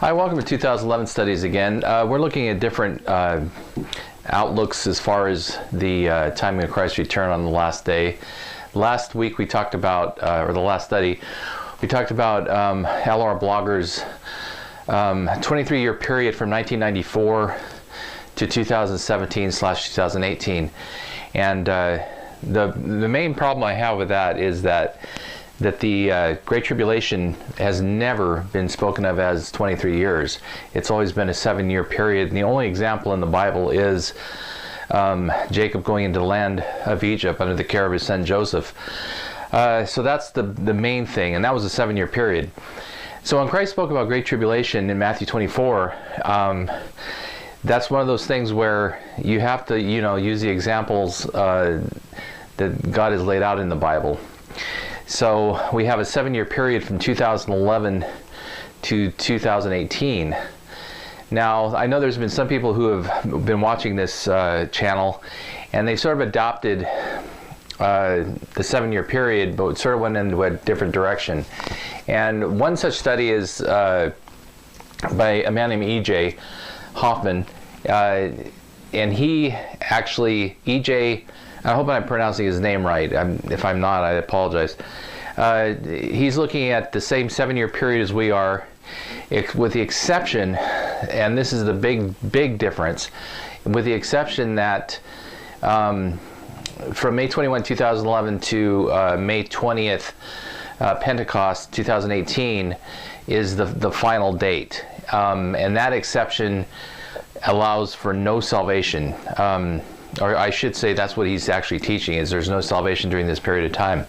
Hi, welcome to 2011 Studies again. We're looking at different outlooks as far as the timing of Christ's return on the last day. Last week we talked about, or the last study, we talked about LR Blogger's 23-year period from 1994 to 2017/2018. And the main problem I have with that is that the Great Tribulation has never been spoken of as 23 years. It's always been a 7-year period, and the only example in the Bible is Jacob going into the land of Egypt under the care of his son Joseph. So that's the main thing, and that was a 7-year period. So when Christ spoke about Great Tribulation in Matthew 24, that's one of those things where you have to, use the examples that God has laid out in the Bible. So we have a 7-year period from 2011 to 2018. Now, I know there's been some people who have been watching this channel, and they sort of adopted the 7-year period, but sort of went into a different direction. And one such study is by a man named E.J. Hoffman, and he actually, E.J., I hope I'm pronouncing his name right. If I'm not, I apologize. He's looking at the same 7-year period as we are, with the exception, and this is the big difference, with the exception that from May 21, 2011 to May 20th, Pentecost 2018 is the final date. And that exception allows for no salvation. Or I should say that's what he's actually teaching, is there's no salvation during this period of time.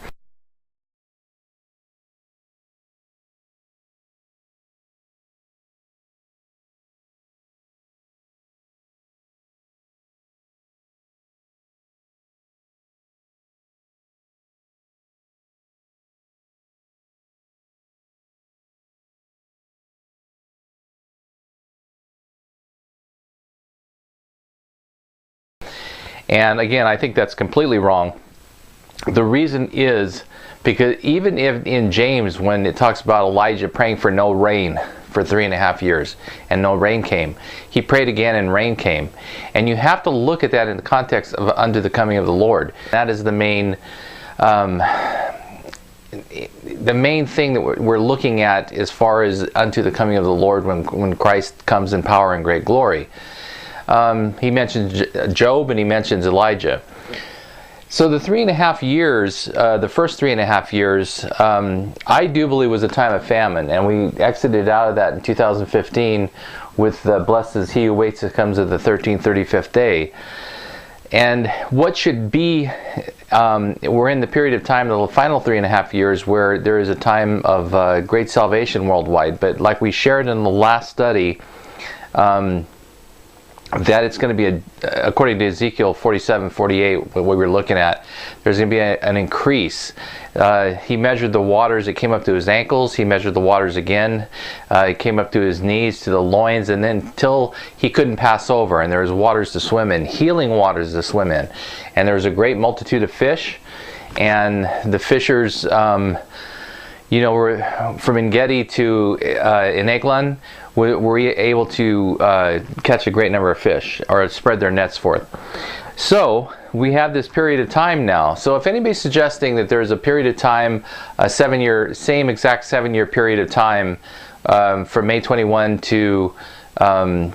And again, I think that's completely wrong. The reason is because even if in James, when it talks about Elijah praying for no rain for 3.5 years, and no rain came, he prayed again and rain came. And you have to look at that in the context of unto the coming of the Lord. That is the main thing that we're looking at as far as unto the coming of the Lord when Christ comes in power and great glory. He mentions Job and he mentions Elijah. So the 3.5 years, the first 3.5 years, I do believe was a time of famine, and we exited out of that in 2015 with blessed is he who waits and comes of the 1335th day. And what should be, we're in the period of time, the final 3.5 years, where there is a time of great salvation worldwide. But like we shared in the last study, that it's going to be, according to Ezekiel 47:48, what we were looking at, there's going to be an increase. He measured the waters, it came up to his ankles. He measured the waters again. It came up to his knees, to the loins, and then till he couldn't pass over. And there was waters to swim in, healing waters to swim in. And there was a great multitude of fish. And the fishers, were from Engedi to Eglon, were able to catch a great number of fish, or spread their nets forth. So we have this period of time now. So if anybody's suggesting that there's a period of time, a 7-year, same exact 7-year period of time, from May 21 to May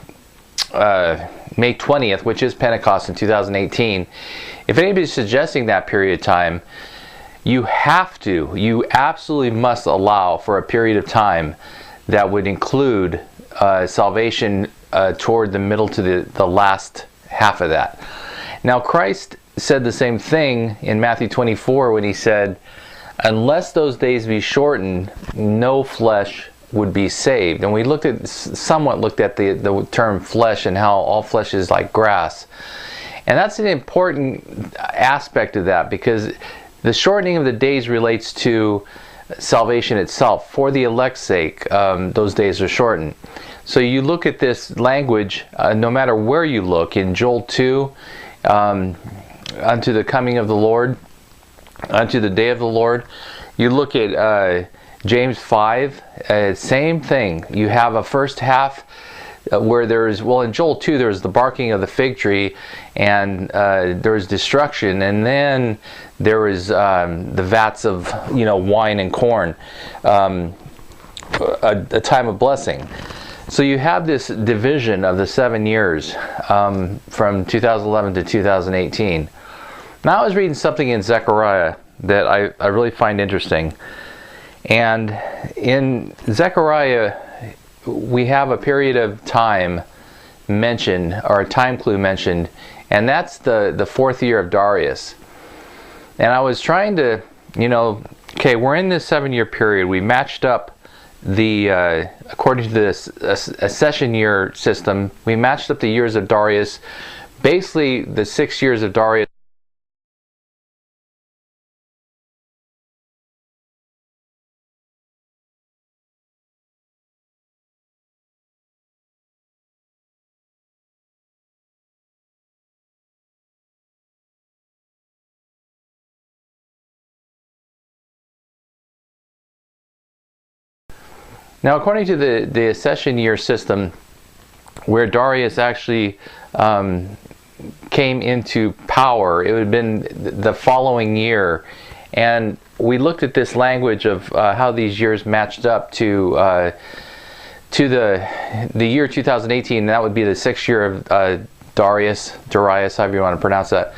20th, which is Pentecost in 2018, if anybody's suggesting that period of time, you absolutely must allow for a period of time that would include salvation toward the middle to the last half of that. Now, Christ said the same thing in Matthew 24 when he said, unless those days be shortened, no flesh would be saved. And we somewhat looked at the term flesh and how all flesh is like grass. And that's an important aspect of that, because the shortening of the days relates to salvation itself. For the elect's sake, those days are shortened. So you look at this language, no matter where you look, in Joel 2, unto the coming of the Lord, unto the day of the Lord. You look at James 5, same thing. You have a first half where there's, well, in Joel 2 there's the barking of the fig tree, and there's destruction, and then there was the vats of wine and corn, a time of blessing. So you have this division of the 7 years from 2011 to 2018. Now I was reading something in Zechariah that I really find interesting. And in Zechariah, we have a period of time mentioned, or a time clue mentioned, and that's the 4th year of Darius. And I was trying to, okay, we're in this 7-year period. We matched up the, according to this accession year system, we matched up the years of Darius. Basically, the 6 years of Darius. Now, according to the accession year system, where Darius actually came into power, it would have been the following year. And we looked at this language of how these years matched up to the year 2018. And that would be the 6th year of Darius, however you want to pronounce that.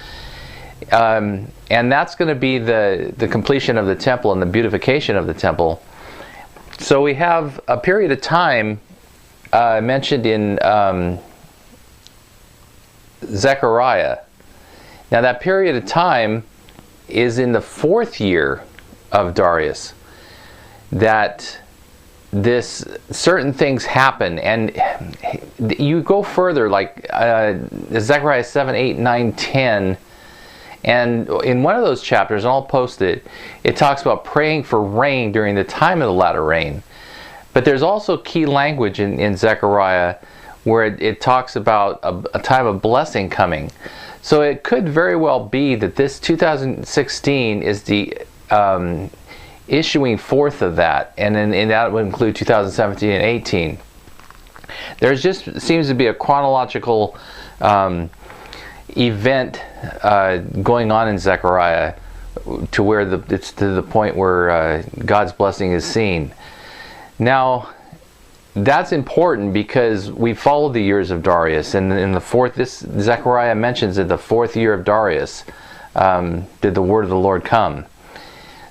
And that's going to be the completion of the temple and the beautification of the temple. So we have a period of time mentioned in Zechariah. Now that period of time is in the 4th year of Darius, that this certain things happen. And you go further, like Zechariah 7, 8, 9, 10. And in one of those chapters, and I'll post it, it talks about praying for rain during the time of the latter rain. But there's also key language in Zechariah where it talks about a time of blessing coming. So it could very well be that this 2016 is the issuing forth of that, and that would include 2017 and 18. There's just seems to be a chronological event going on in Zechariah to where it's to the point where God's blessing is seen. Now that's important because we follow the years of Darius, and in the 4th, this Zechariah mentions that the 4th year of Darius did the word of the Lord come.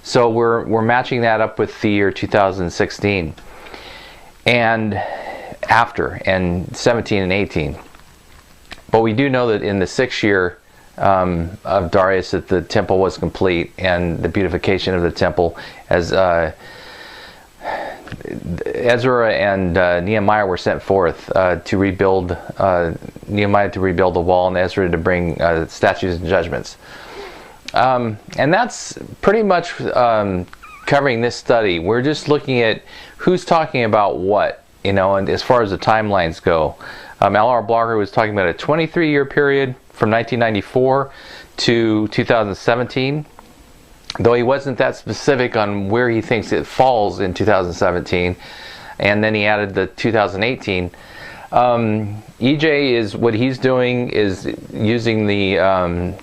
So we're matching that up with the year 2016 and after, and 17 and 18. But we do know that in the 6th year of Darius that the temple was complete, and the beautification of the temple, as Ezra and Nehemiah were sent forth to rebuild, Nehemiah to rebuild the wall, and Ezra to bring statutes and judgments. And that's pretty much covering this study. We're just looking at who's talking about what, and as far as the timelines go. L.R. Blogger was talking about a 23-year period from 1994 to 2017, though he wasn't that specific on where he thinks it falls in 2017, and then he added the 2018. EJ is, what he's doing is using the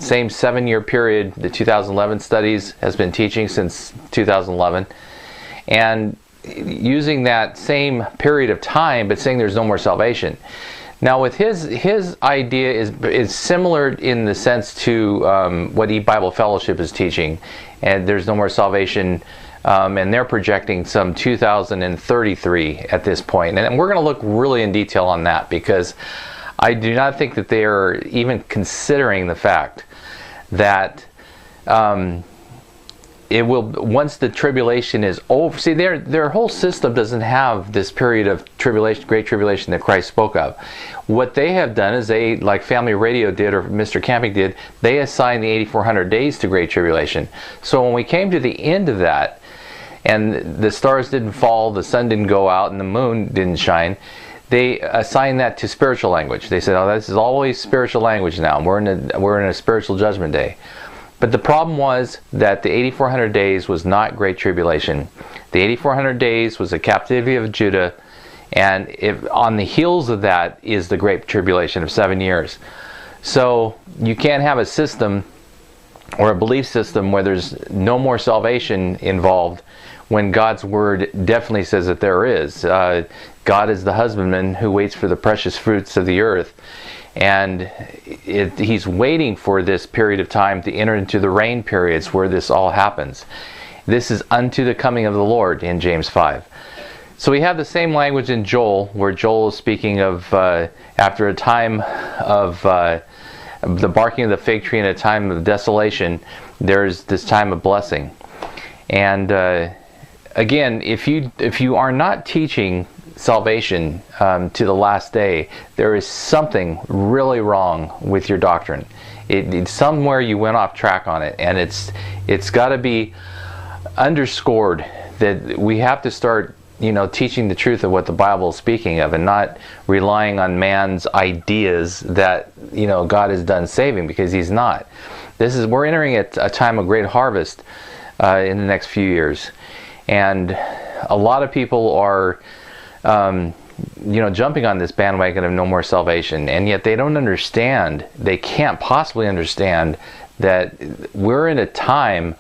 same 7-year period the 2011 studies has been teaching since 2011, and using that same period of time, but saying there's no more salvation. Now, with his idea is similar in the sense to what E-Bible Fellowship is teaching, and there's no more salvation, and they're projecting some 2033 at this point. And we're going to look really in detail on that, because I do not think that they are even considering the fact that it will, once the tribulation is over. See, their whole system doesn't have this period of tribulation, great tribulation that Christ spoke of. What they have done is they, like Family Radio did or Mr. Camping did, they assigned the 8,400 days to great tribulation. So when we came to the end of that, and the stars didn't fall, the sun didn't go out, and the moon didn't shine, they assigned that to spiritual language. They said, "Oh, this is always spiritual language now. We're in a spiritual judgment day." But the problem was that the 8,400 days was not Great Tribulation. The 8,400 days was the captivity of Judah, and on the heels of that is the Great Tribulation of 7 years. So you can't have a system or a belief system where there's no more salvation involved when God's Word definitely says that there is. God is the husbandman who waits for the precious fruits of the earth. And He's waiting for this period of time to enter into the rain periods where this all happens. This is unto the coming of the Lord in James 5. So we have the same language in Joel, where Joel is speaking of after a time of the barking of the fig tree and a time of desolation, there's this time of blessing. And again, if you are not teaching salvation to the last day, there is something really wrong with your doctrine. Somewhere you went off track on it, and it's got to be underscored that we have to start teaching the truth of what the Bible is speaking of, and not relying on man's ideas that God is done saving, because He's not. We're entering a time of great harvest in the next few years, and a lot of people are jumping on this bandwagon of no more salvation, and yet they don't understand, they can't possibly understand that we're in a time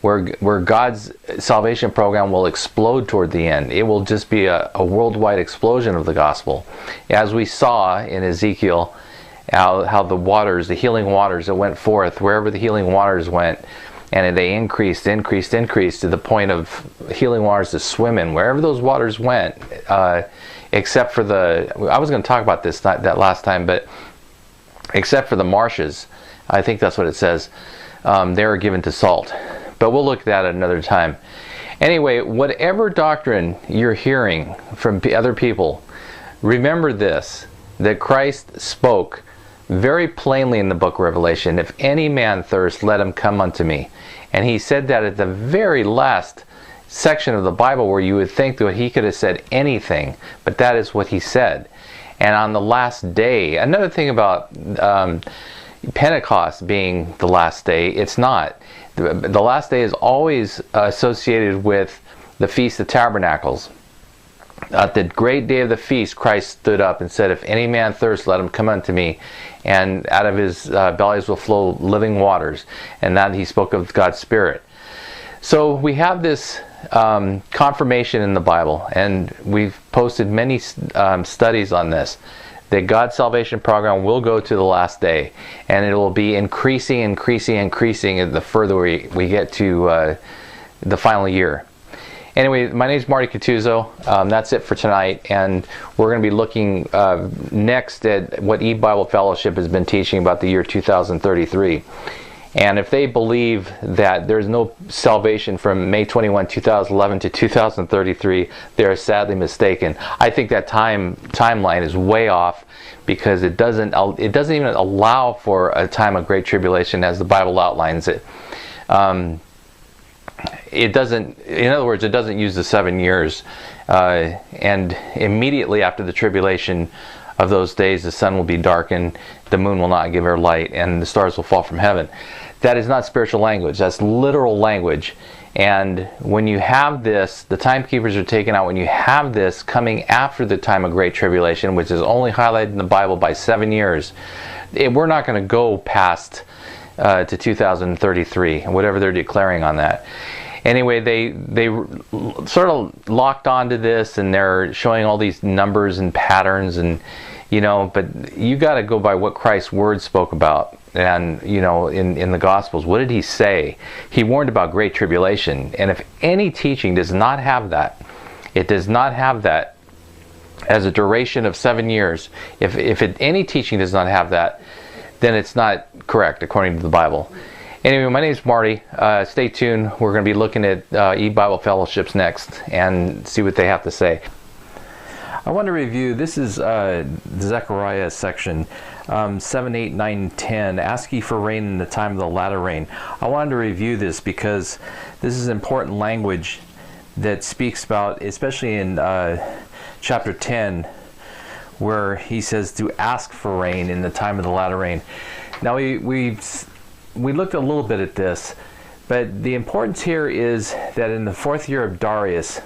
where God's salvation program will explode toward the end. It will just be a worldwide explosion of the gospel. As we saw in Ezekiel, how the healing waters that went forth, wherever the healing waters went, and they increased to the point of healing waters to swim in. Wherever those waters went, except for I was going to talk about this that last time, but except for the marshes, I think that's what it says, they are given to salt. But we'll look at that at another time. Anyway, whatever doctrine you're hearing from other people, remember this, that Christ spoke very plainly in the book of Revelation, if any man thirst, let him come unto me. And He said that at the very last section of the Bible, where you would think that He could have said anything, but that is what He said. And on the last day, another thing about Pentecost being the last day, it's not. The last day is always associated with the Feast of Tabernacles. At the great day of the feast, Christ stood up and said, if any man thirst, let him come unto me, and out of his bellies will flow living waters. And that He spoke of God's Spirit. So we have this confirmation in the Bible, and we've posted many studies on this, that God's salvation program will go to the last day, and it will be increasing the further we get to the final year. Anyway, my name is Marty Catuzzo. That's it for tonight, and we're going to be looking next at what E-Bible Fellowship has been teaching about the year 2033. And if they believe that there's no salvation from May 21, 2011 to 2033, they're sadly mistaken. I think that timeline is way off, because it doesn't even allow for a time of great tribulation as the Bible outlines it. It doesn't, in other words, it doesn't use the 7 years. And immediately after the tribulation of those days, the sun will be darkened, the moon will not give her light, and the stars will fall from heaven. That is not spiritual language, that's literal language. And when you have this, the timekeepers are taken out, when you have this coming after the time of great tribulation, which is only highlighted in the Bible by 7 years, we're not going to go past to 2033, whatever they're declaring on that. Anyway, they sort of locked onto this, and they're showing all these numbers and patterns, and but you got to go by what Christ's word spoke about. And in the Gospels, what did He say? He warned about great tribulation, and if any teaching does not have that, it does not have that as a duration of 7 years. If any teaching does not have that, then it's not correct according to the Bible. Anyway, my name is Marty. Stay tuned. We're going to be looking at E-Bible Fellowships next and see what they have to say. I want to review, this is Zechariah section 7, 8, 9, 10. Ask ye for rain in the time of the latter rain. I wanted to review this because this is important language that speaks about, especially in chapter 10, where he says to ask for rain in the time of the latter rain. Now we we looked a little bit at this, but the importance here is that in the 4th year of Darius,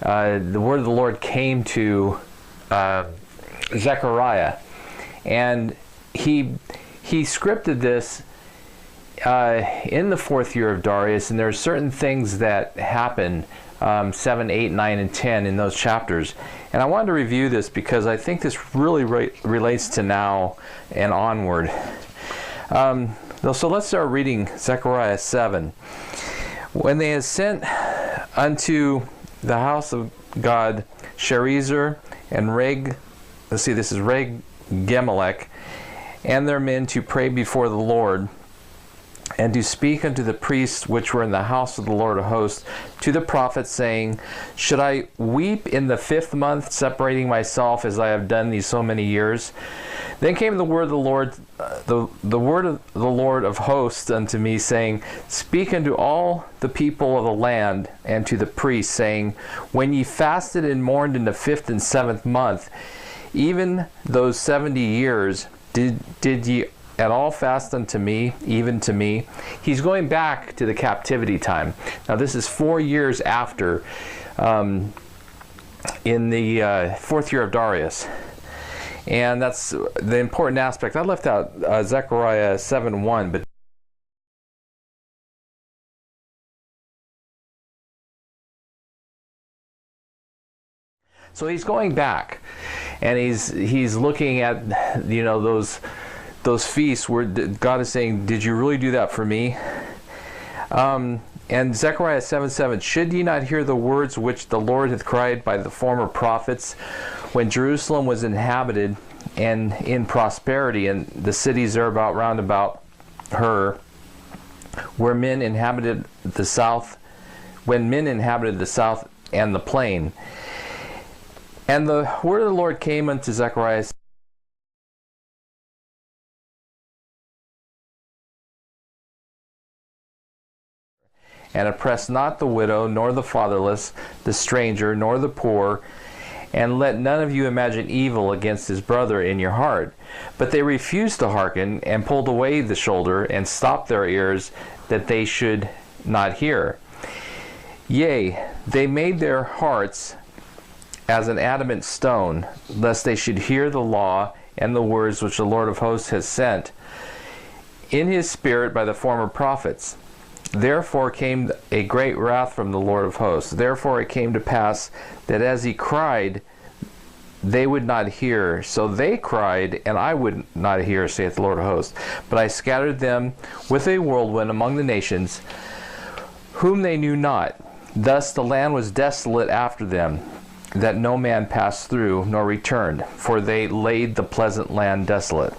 the word of the Lord came to Zechariah, and he scripted this in the 4th year of Darius, and there are certain things that happen 7, 8, 9, and 10 in those chapters. And I wanted to review this because I think this really relates to now and onward. So let's start reading Zechariah 7. When they had sent unto the house of God Sherezer and this is Gemelech, and their men to pray before the Lord, and to speak unto the priests which were in the house of the Lord of hosts, to the prophets, saying, should I weep in the 5th month, separating myself as I have done these so many years? Then came the word of the Lord, the word of the Lord of hosts unto me, saying, speak unto all the people of the land, and to the priests, saying, when ye fasted and mourned in the 5th and 7th month, even those 70 years, did ye at all fast unto me, even to me? He's going back to the captivity time. Now this is 4 years after, in the 4th year of Darius. And that's the important aspect. I left out Zechariah 7:1, but so he's going back, and he's looking at, those feasts where God is saying, did you really do that for me? And Zechariah 7:7, should ye not hear the words which the Lord hath cried by the former prophets, when Jerusalem was inhabited and in prosperity, and the cities thereabout round about her, where men inhabited the south, when men inhabited the south and the plain? And the word of the Lord came unto Zechariah, and oppress not the widow, nor the fatherless, the stranger, nor the poor, and let none of you imagine evil against his brother in your heart. But they refused to hearken, and pulled away the shoulder, and stopped their ears, that they should not hear. Yea, they made their hearts as an adamant stone, lest they should hear the law and the words which the Lord of hosts has sent in his spirit by the former prophets. Therefore came a great wrath from the Lord of hosts. Therefore it came to pass that as he cried, they would not hear. So they cried, and I would not hear, saith the Lord of hosts. But I scattered them with a whirlwind among the nations, whom they knew not. Thus the land was desolate after them, that no man passed through, nor returned, for they laid the pleasant land desolate.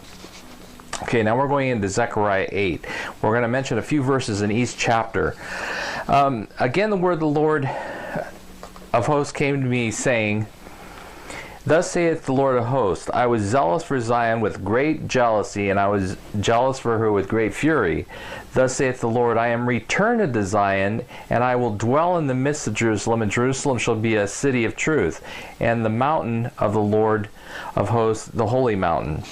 Okay, now we're going into Zechariah 8. We're going to mention a few verses in each chapter. Again, the word of the Lord of hosts came to me, saying, thus saith the Lord of hosts, I was zealous for Zion with great jealousy, and I was jealous for her with great fury. Thus saith the Lord, I am returned unto Zion, and I will dwell in the midst of Jerusalem, and Jerusalem shall be a city of truth, and the mountain of the Lord of hosts, the holy mountain.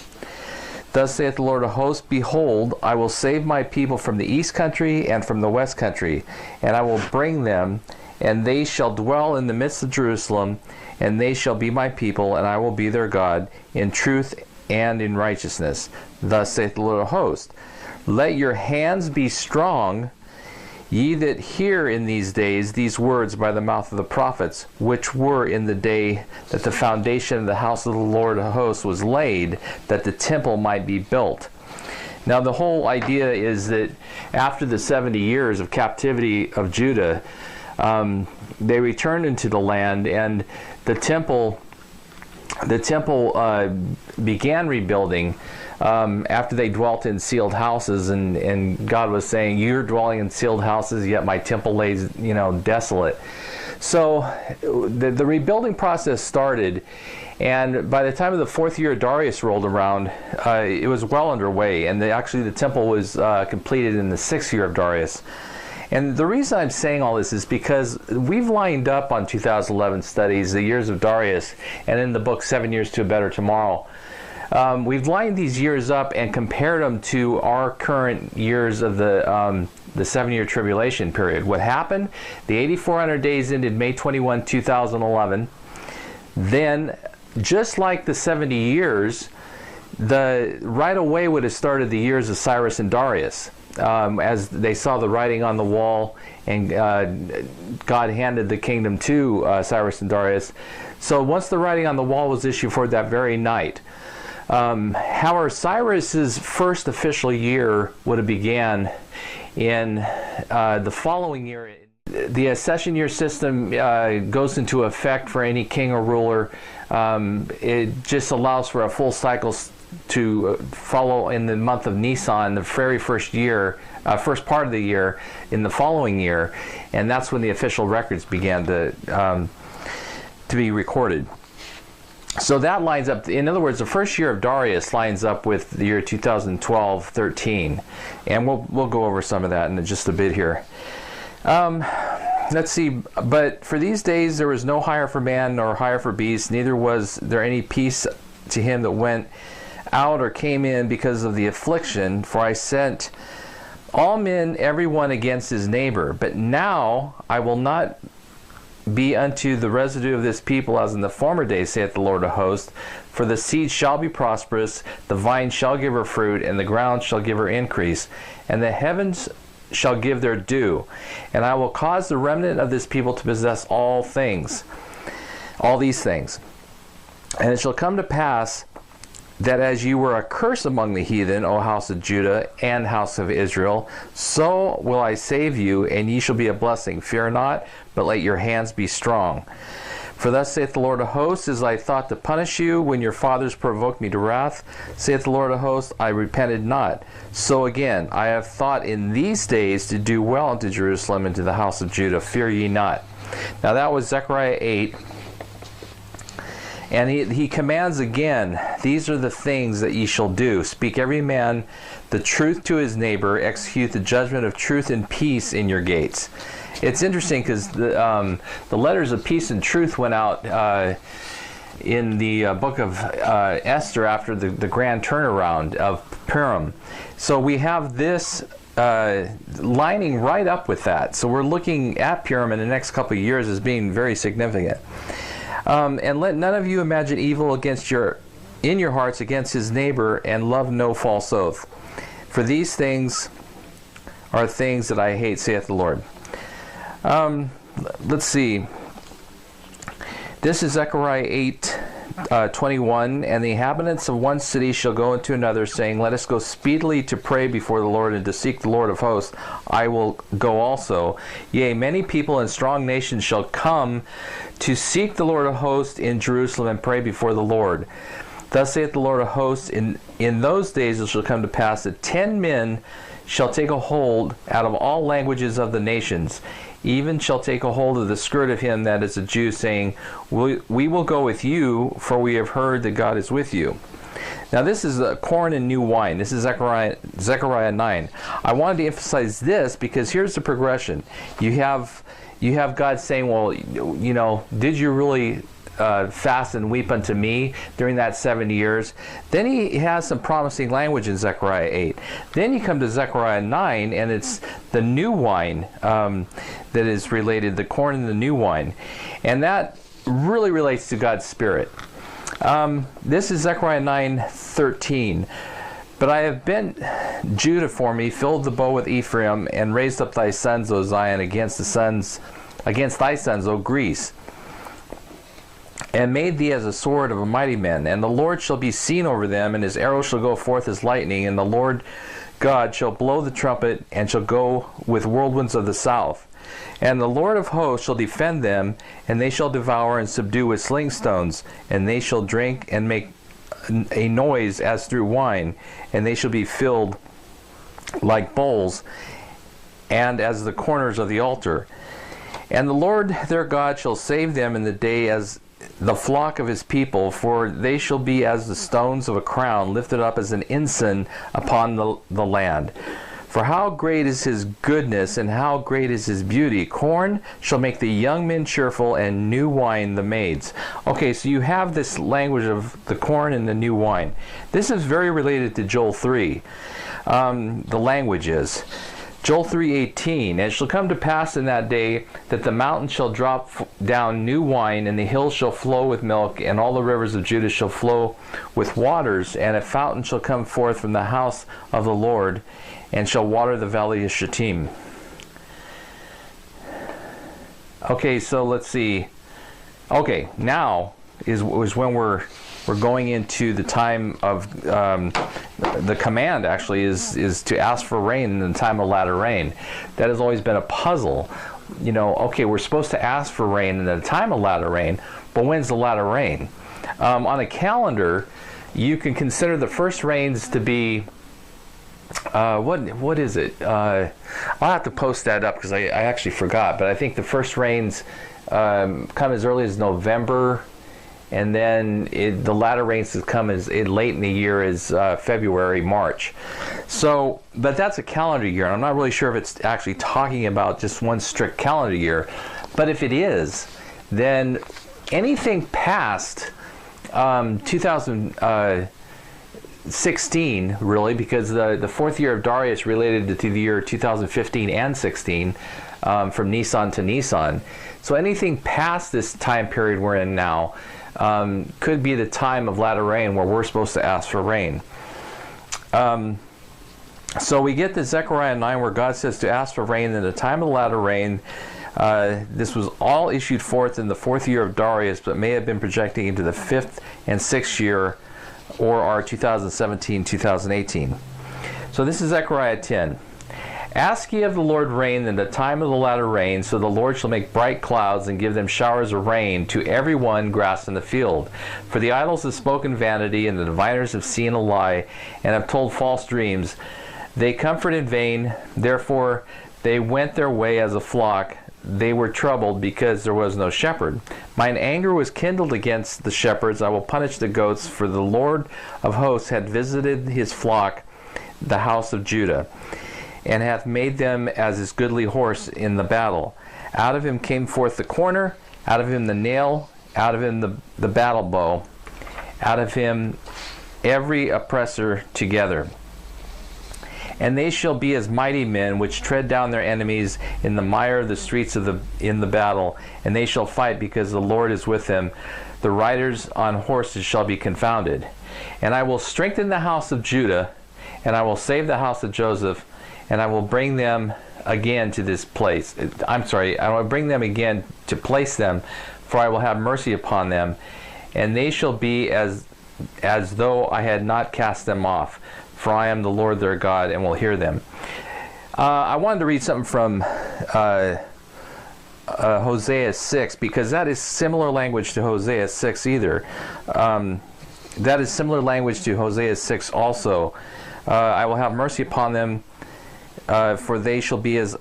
Thus saith the Lord of hosts, behold, I will save my people from the east country and from the west country, and I will bring them, and they shall dwell in the midst of Jerusalem, and they shall be my people, and I will be their God, in truth and in righteousness. Thus saith the Lord of hosts, let your hands be strong, ye that hear in these days these words by the mouth of the prophets, which were in the day that the foundation of the house of the Lord of hosts was laid, that the temple might be built. Now the whole idea is that after the 70 years of captivity of Judah, they returned into the land, and the temple began rebuilding after they dwelt in sealed houses, and God was saying, you're dwelling in sealed houses, yet my temple lays desolate. So the rebuilding process started, and by the time of the 4th year of Darius rolled around, it was well underway, and actually the temple was completed in the 6th year of Darius. And the reason I'm saying all this is because we've lined up on 2011 studies the years of Darius, and in the book 7 Years to a Better Tomorrow, we've lined these years up and compared them to our current years of the 7-year tribulation period. What happened? The 8,400 days ended May 21, 2011. Then, just like the 70 years, right away would have started the years of Cyrus and Darius, as they saw the writing on the wall, and God handed the kingdom to Cyrus and Darius. So once the writing on the wall was issued for that very night. However, Cyrus's first official year would have began in the following year. The accession year system goes into effect for any king or ruler. It just allows for a full cycle to follow in the month of Nisan, the very first year, first part of the year in the following year, and that's when the official records began to be recorded. So that lines up, in other words, the first year of Darius lines up with the year 2012-13, and we'll go over some of that in just a bit here. Let's see, but for these days there was no hire for man nor hire for beast, neither was there any peace to him that went out or came in because of the affliction, for I sent all men every one against his neighbor. But now I will not be unto the residue of this people as in the former days, saith the Lord of hosts. For the seed shall be prosperous, the vine shall give her fruit, and the ground shall give her increase, and the heavens shall give their due. And I will cause the remnant of this people to possess all things, all these things. And it shall come to pass that as you were a curse among the heathen, O house of Judah and house of Israel, so will I save you, and ye shall be a blessing. Fear not, but let your hands be strong. For thus saith the Lord of hosts, as I thought to punish you when your fathers provoked me to wrath, saith the Lord of hosts, I repented not. So again, I have thought in these days to do well unto Jerusalem and to the house of Judah. Fear ye not. Now that was Zechariah 8. And he commands again, these are the things that ye shall do. Speak every man the truth to his neighbor. Execute the judgment of truth and peace in your gates. It's interesting because the letters of peace and truth went out in the book of Esther after the grand turnaround of Purim. So we have this lining right up with that. So we're looking at Purim in the next couple of years as being very significant. And let none of you imagine evil in your hearts against his neighbor, and love no false oath. For these things are things that I hate, saith the Lord. Let's see. This is Zechariah 8:21. And the inhabitants of one city shall go into another, saying, let us go speedily to pray before the Lord and to seek the Lord of hosts. I will go also. Yea, many people and strong nations shall come to seek the Lord of hosts in Jerusalem and pray before the Lord. Thus saith the Lord of hosts, in those days it shall come to pass that 10 men shall take a hold out of all languages of the nations, even shall take a hold of the skirt of him that is a Jew, saying, we will go with you, for we have heard that God is with you. Now this is corn and new wine. This is Zechariah 9. I wanted to emphasize this because here's the progression. You have God saying, well, you know, did you really fast and weep unto me during that 7 years? Then he has some promising language in Zechariah 8. Then you come to Zechariah 9, and it's the new wine that is related, the corn and the new wine. And that really relates to God's Spirit. This is Zechariah 9:13. But I have bent Judah for me, filled the bow with Ephraim, and raised up thy sons, O Zion, against thy sons, O Greece, and made thee as a sword of a mighty man. And the Lord shall be seen over them, and his arrow shall go forth as lightning, and the Lord God shall blow the trumpet, and shall go with whirlwinds of the south. And the Lord of hosts shall defend them, and they shall devour and subdue with sling stones, and they shall drink and make a noise as through wine, and they shall be filled like bowls, and as the corners of the altar. And the Lord their God shall save them in the day as the flock of his people, for they shall be as the stones of a crown, lifted up as an ensign upon the land. For how great is his goodness, and how great is his beauty. Corn shall make the young men cheerful, and new wine the maids. Okay, so you have this language of the corn and the new wine. This is very related to Joel 3. The language is Joel 3:18, and it shall come to pass in that day that the mountains shall drop down new wine, and the hills shall flow with milk, and all the rivers of Judah shall flow with waters, and a fountain shall come forth from the house of the Lord, and shall water the valley of Shittim. Okay, so let's see. Okay, now is when we're going into the time of the command. Actually, is to ask for rain in the time of latter rain. That has always been a puzzle. You know, okay, we're supposed to ask for rain in the time of latter rain, but when's the latter rain? On a calendar, you can consider the first rains to be what is it? I'll have to post that up because I actually forgot. But I think the first rains come as early as November. And then the latter rains come as late in the year as February, March. So, but that's a calendar year. And I'm not really sure if it's actually talking about just one strict calendar year. But if it is, then anything past 2016, really, because the fourth year of Darius related to the year 2015 and 16, from Nisan to Nisan. So anything past this time period we're in now could be the time of latter rain where we're supposed to ask for rain. So we get to Zechariah 9 where God says to ask for rain in the time of the latter rain. This was all issued forth in the fourth year of Darius, but may have been projecting into the fifth and sixth year, or our 2017-2018. So this is Zechariah 10. Ask ye of the Lord rain in the time of the latter rain, so the Lord shall make bright clouds and give them showers of rain to every one grass in the field. For the idols have spoken vanity, and the diviners have seen a lie, and have told false dreams. They comfort in vain, therefore they went their way as a flock. They were troubled because there was no shepherd. Mine anger was kindled against the shepherds. I will punish the goats, for the Lord of hosts had visited his flock, the house of Judah, and hath made them as his goodly horse in the battle. Out of him came forth the corner, out of him the nail, out of him the battle bow, out of him every oppressor together. And they shall be as mighty men, which tread down their enemies in the mire of the streets in the battle. And they shall fight, because the Lord is with them. The riders on horses shall be confounded. And I will strengthen the house of Judah, and I will save the house of Joseph, and I will bring them again to this place. I will bring them again to place them, for I will have mercy upon them, and they shall be as though I had not cast them off. For I am the Lord their God, and will hear them. I wanted to read something from Hosea 6, because that is similar language to Hosea 6 either. That is similar language to Hosea 6 also. I will have mercy upon them, for they shall be as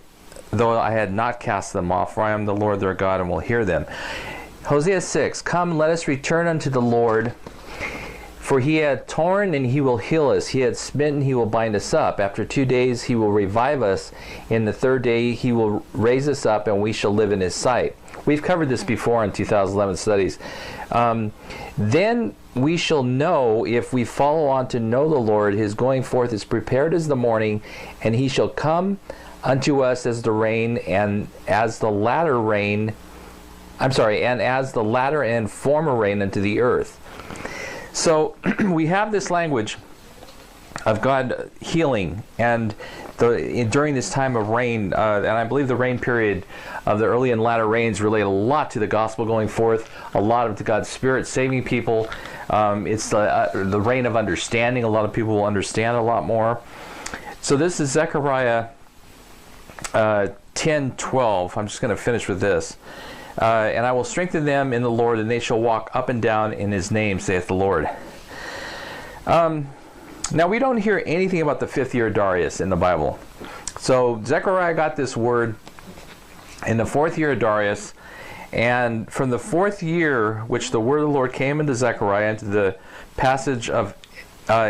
though I had not cast them off, for I am the Lord their God, and will hear them. Hosea 6, come, let us return unto the Lord, for he had torn, and he will heal us. He had smitten, he will bind us up. After 2 days he will revive us. In the third day he will raise us up, and we shall live in his sight. We've covered this before in 2011 studies. Then we shall know, if we follow on to know the Lord, his going forth is prepared as the morning, and he shall come unto us as the rain, and as the latter rain, and as the latter and former rain unto the earth. So we have this language of God healing, and during this time of rain, and I believe the rain period of the early and latter rains relate a lot to the gospel going forth, a lot of to God's Spirit saving people. It's the rain of understanding. A lot of people will understand a lot more. So this is Zechariah 10:12. I'm just going to finish with this. And I will strengthen them in the Lord, and they shall walk up and down in his name, saith the Lord. Now, we don't hear anything about the fifth year of Darius in the Bible. So Zechariah got this word in the fourth year of Darius, and from the fourth year, which the word of the Lord came into Zechariah, into the passage of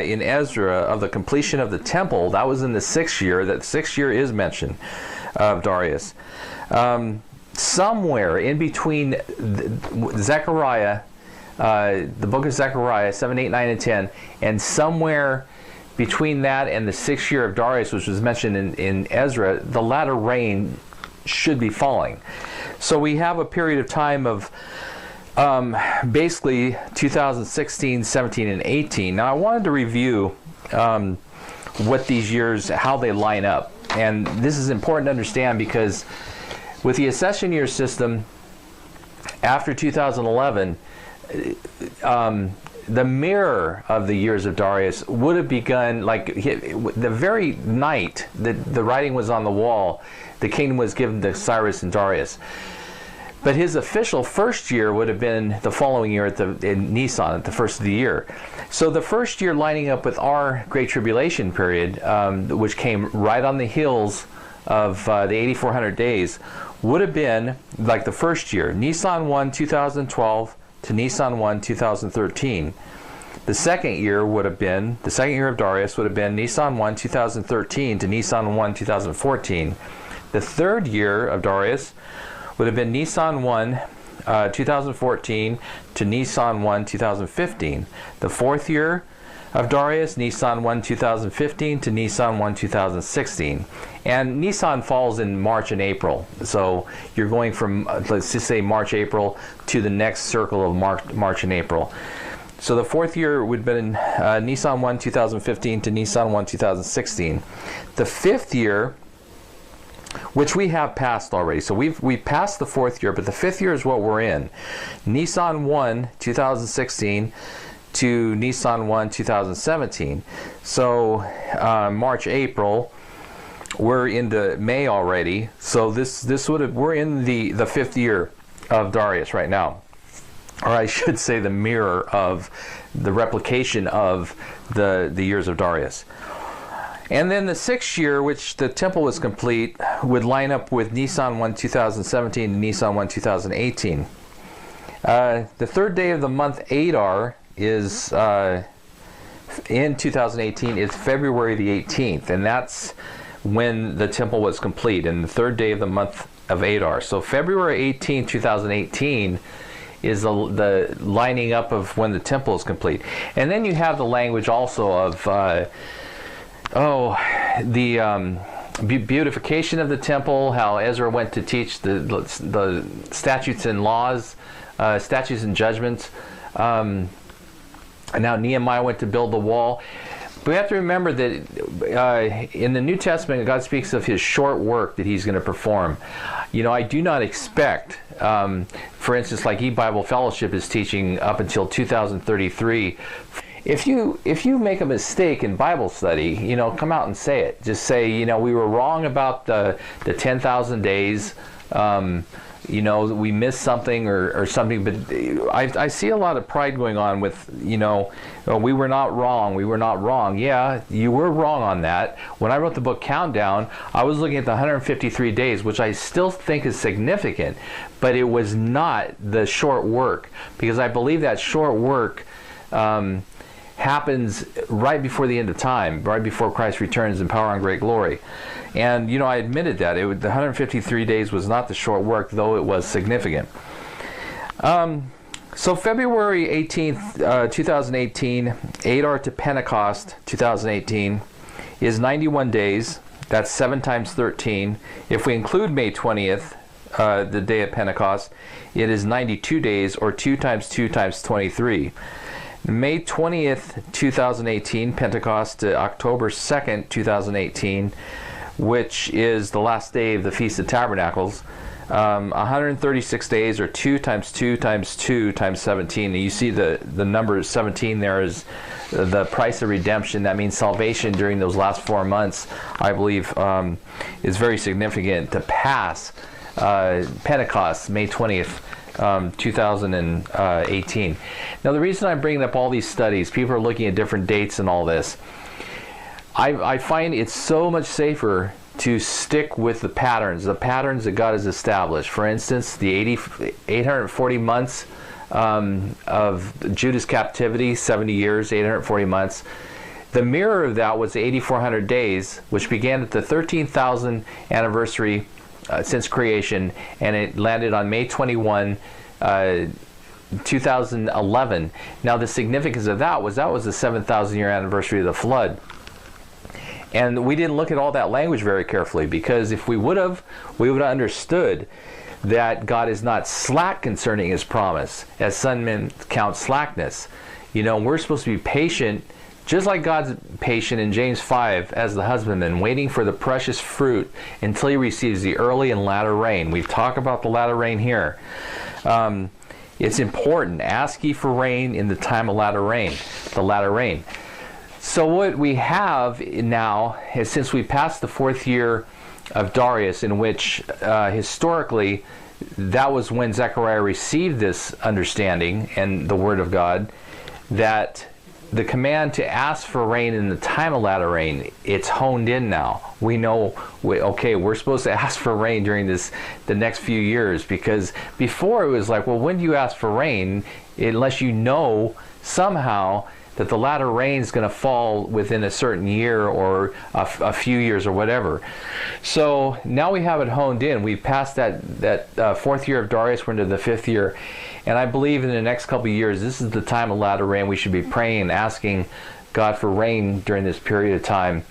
in Ezra of the completion of the temple. That was in the 6th year. That 6th year is mentioned of Darius. Somewhere in between Zechariah, the book of Zechariah 7, 8, 9, and 10, and somewhere between that and the 6th year of Darius, which was mentioned in Ezra, the latter rain should be falling. So we have a period of time of basically 2016, 17, and 18. Now I wanted to review what these years, how they line up. And this is important to understand because with the accession year system, after 2011, the mirror of the years of Darius would have begun, like the very night that the writing was on the wall, the kingdom was given to Cyrus and Darius. But his official first year would have been the following year in Nisan, at the first of the year. So the first year lining up with our Great Tribulation period, which came right on the heels of the 8,400 days, would have been like the first year, Nisan 1, 2012 to Nisan 1, 2013. The second year would have been, the second year of Darius would have been Nisan 1, 2013 to Nisan 1, 2014. The third year of Darius would have been Nisan 1, 2014 to Nisan 1, 2015. The fourth year of Darius, Nisan 1, 2015 to Nisan 1, 2016. And Nisan falls in March and April. So you're going from, let's just say March, April to the next circle of March and April. So the fourth year would have been Nisan 1, 2015 to Nisan 1, 2016. The fifth year, which we have passed already. So we've passed the fourth year, but the fifth year is what we're in. Nisan 1, 2016 to Nisan 1, 2017. So March, April, we're into May already. So this would have, we're in the fifth year of Darius right now. Or I should say the mirror of the replication of the years of Darius. And then the sixth year, which the temple was complete, would line up with Nisan 1, 2017 and Nisan 1, 2018. The third day of the month Adar is in 2018 is February the 18th, and that's when the temple was complete, and the third day of the month of Adar. So February 18th, 2018 is the lining up of when the temple is complete. And then you have the language also of the beautification of the temple, how Ezra went to teach the statutes and laws, statutes and judgments. And now Nehemiah went to build the wall. But we have to remember that in the New Testament, God speaks of his short work that he's going to perform. You know, I do not expect, for instance, like E-Bible Fellowship is teaching up until 2033. If you make a mistake in Bible study, you know, come out and say it. Just say, you know, we were wrong about the 10,000 days. You know, we missed something or something, but I see a lot of pride going on with, you know, oh, we were not wrong, we were not wrong. Yeah, you were wrong on that. When I wrote the book Countdown, I was looking at the 153 days, which I still think is significant, but it was not the short work, because I believe that short work happens right before the end of time, right before Christ returns in power and great glory. And, you know, I admitted that. The 153 days was not the short work, though it was significant. So February 18th, 2018, Adar to Pentecost, 2018, is 91 days. That's 7 times 13. If we include May 20th, the day of Pentecost, it is 92 days, or 2 times 2 times 23. May 20th, 2018, Pentecost to October 2nd, 2018, which is the last day of the Feast of Tabernacles, 136 days, or 2 times 2 times 2 times 17. And you see the number 17 there is the price of redemption. That means salvation during those last 4 months, I believe, is very significant to pass Pentecost, May 20th. 2018. Now, the reason I'm bringing up all these studies, people are looking at different dates and all this. I find it's so much safer to stick with the patterns that God has established. For instance, the 840 months of Judah's captivity, 70 years, 840 months. The mirror of that was the 8,400 days, which began at the 13,000th anniversary since creation, and it landed on May 21, 2011. Now, the significance of that was the 7,000 year anniversary of the flood. And we didn't look at all that language very carefully, because if we would have understood that God is not slack concerning his promise, as some men count slackness. You know, we're supposed to be patient, just like God's patient in James 5 as the husbandman, waiting for the precious fruit until he receives the early and latter rain. We've talked about the latter rain here. It's important. Ask ye for rain in the time of latter rain, the latter rain. So what we have now is, since we passed the 4th year of Darius, in which historically that was when Zechariah received this understanding and the word of God, that the command to ask for rain in the time of latter rain, it's honed in now. We know, okay, we're supposed to ask for rain during the next few years, because before it was like, well, when do you ask for rain unless you know somehow that the latter rain is going to fall within a certain year or a few years or whatever. So now we have it honed in. We've passed that 4th year of Darius. We're into the 5th year. And I believe in the next couple of years, this is the time of latter rain. We should be praying and asking God for rain during this period of time,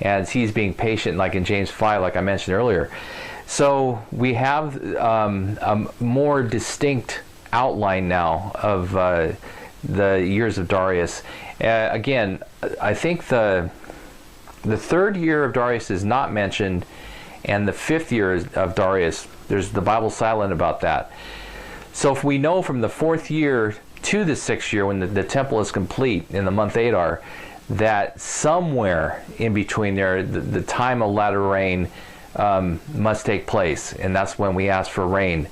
as he's being patient, like in James 5, like I mentioned earlier. So we have a more distinct outline now of the years of Darius. Again, I think the 3rd year of Darius is not mentioned, and the 5th year of Darius, the Bible's silent about that. So if we know from the 4th year to the 6th year, when the temple is complete in the month Adar, that somewhere in between there, the time of latter rain must take place, and that's when we ask for rain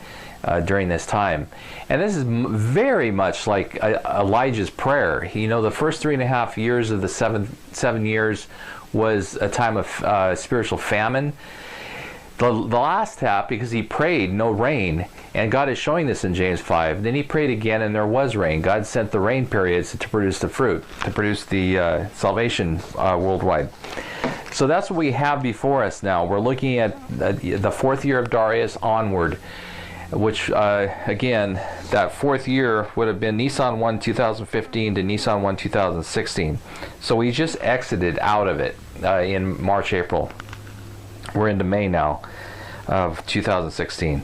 during this time. And this is very much like Elijah's prayer. You know, the first 3.5 years of the seven years was a time of spiritual famine. The last half, because he prayed, no rain, and God is showing this in James 5. Then he prayed again, and there was rain. God sent the rain periods to produce the fruit, to produce the salvation worldwide. So that's what we have before us now. We're looking at the 4th year of Darius onward, which, again, that 4th year would have been Nisan 1, 2015 to Nisan 1, 2016. So we just exited out of it in March, April. We're into May now of 2016.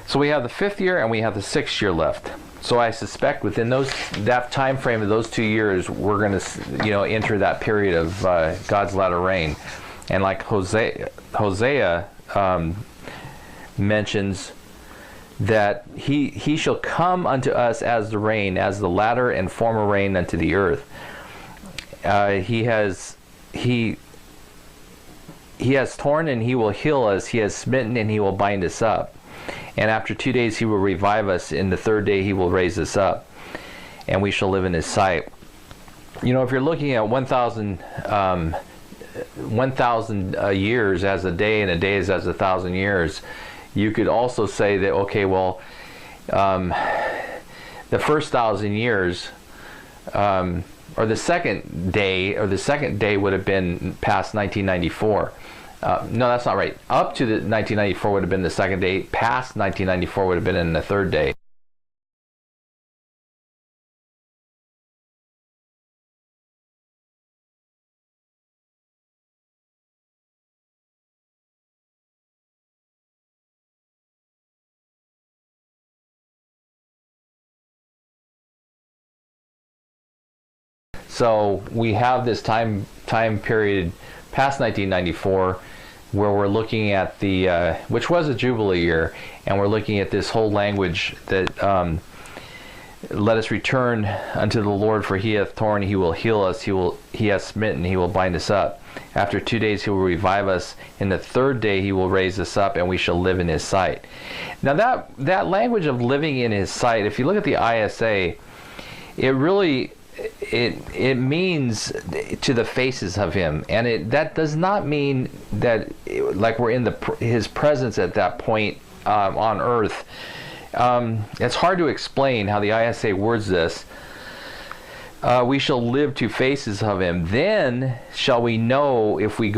So we have the 5th year and we have the 6th year left. So I suspect within that time frame of those 2 years, we're going to, enter that period of God's latter rain. And like Hosea mentions, that he shall come unto us as the rain, as the latter and former rain unto the earth. He has torn and he will heal us. He has smitten and he will bind us up. And after 2 days he will revive us. In the 3rd day he will raise us up, and we shall live in his sight. You know, if you're looking at 1,000 years as a day, and a day is as 1,000 years, you could also say that, okay, well, the first 1,000 years, or the second day would have been past 1994. No, that's not right. Up to the 1994 would have been the second day. Past 1994 would have been in the 3rd day. So we have this time period past 1994, where we're looking at the which was a Jubilee year, and we're looking at this whole language that let us return unto the Lord, for he hath torn, he will heal us, he hath smitten, he will bind us up. After 2 days he will revive us. In the 3rd day he will raise us up, and we shall live in his sight. Now that language of living in his sight, if you look at the ISA, it really it means to the faces of him, and that does not mean that like we're in his presence at that point on earth. It's hard to explain how the ISA words this. we shall live to faces of him. Then shall we know if we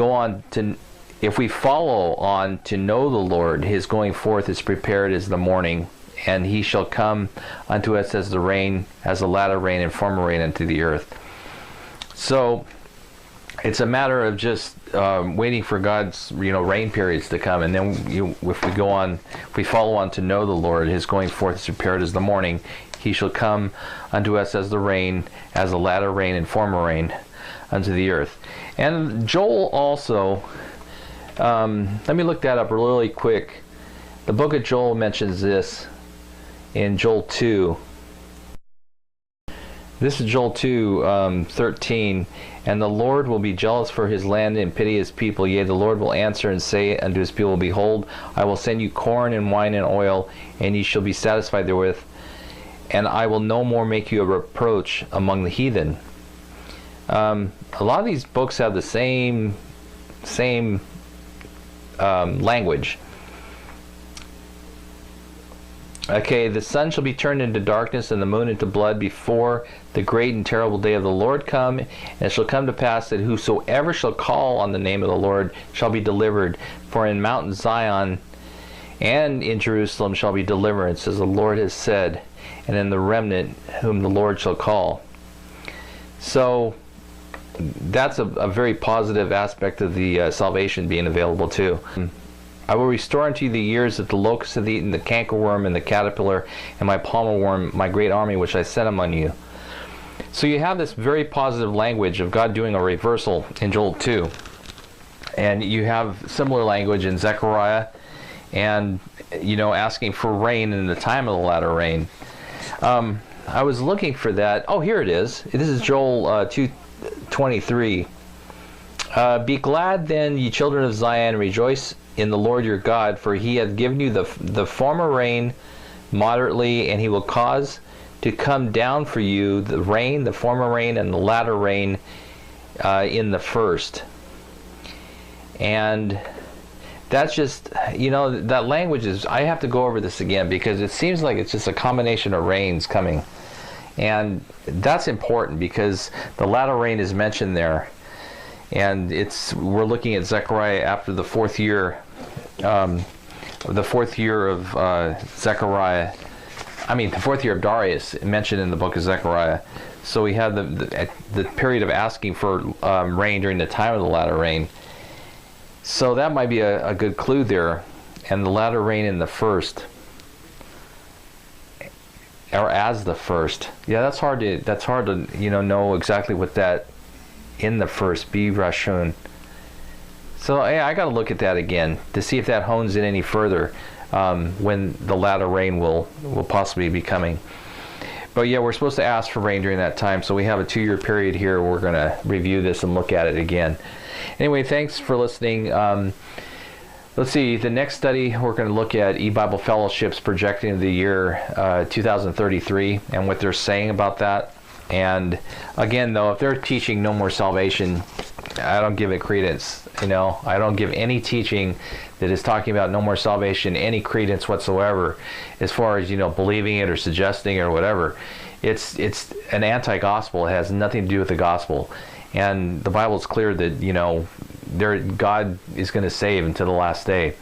follow on to know the Lord. His going forth is prepared as the morning, and he shall come unto us as the rain, as the latter rain and former rain unto the earth. So it's a matter of just waiting for God's rain periods to come, and then if we follow on to know the Lord, his going forth is prepared as the morning. He shall come unto us as the rain, as the latter rain and former rain unto the earth. And Joel also, let me look that up really quick. The book of Joel mentions this in Joel 2. This is Joel 2, 13. And the Lord will be jealous for his land and pity his people. Yea, the Lord will answer and say unto his people, Behold, I will send you corn and wine and oil, and ye shall be satisfied therewith. And I will no more make you a reproach among the heathen. A lot of these books have the same language. Okay, the sun shall be turned into darkness and the moon into blood before the great and terrible day of the Lord come. And it shall come to pass that whosoever shall call on the name of the Lord shall be delivered. For in Mount Zion and in Jerusalem shall be deliverance, as the Lord has said, and in the remnant whom the Lord shall call. So that's a very positive aspect of the salvation being available too. I will restore unto you the years that the locust hath eaten, the cankerworm and the caterpillar, and my palmer worm, my great army which I sent among you. So you have this very positive language of God doing a reversal in Joel 2. And you have similar language in Zechariah, and asking for rain in the time of the latter rain. I was looking for that. Oh, here it is. This is Joel 2:23. Be glad then, ye children of Zion, rejoice in the Lord your God, for he hath given you the former rain moderately, and he will cause to come down for you the rain, the former rain, and the latter rain in the first. And that's just, that language is, I have to go over this again, because it seems like it's just a combination of rains coming. And that's important, because the latter rain is mentioned there. And we're looking at Zechariah after the fourth year of Zechariah. The fourth year of Darius mentioned in the book of Zechariah. So we have the period of asking for rain during the time of the latter rain. So that might be a good clue there. And the latter rain in the first, or as the first. Yeah, that's hard to know exactly what that in the first be Rashun. So I got to look at that again to see if that hones in any further when the latter rain will possibly be coming. But yeah, we're supposed to ask for rain during that time, so we have a 2-year period here. We're going to review this and look at it again. Anyway, thanks for listening. Let's see, the next study, we're going to look at eBible Fellowship's projecting the year 2033 and what they're saying about that. And again, though, if they're teaching no more salvation, I don't give it credence. I don't give any teaching that is talking about no more salvation any credence whatsoever, as far as believing it or suggesting it or whatever. It's an anti-gospel. It has nothing to do with the gospel, and the Bible is clear that God is going to save until the last day.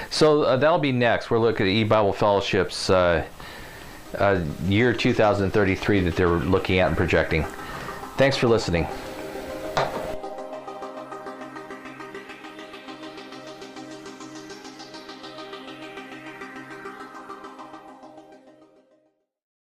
So that'll be next. We're looking at eBible Fellowship's year 2033 that they're looking at and projecting. Thanks for listening.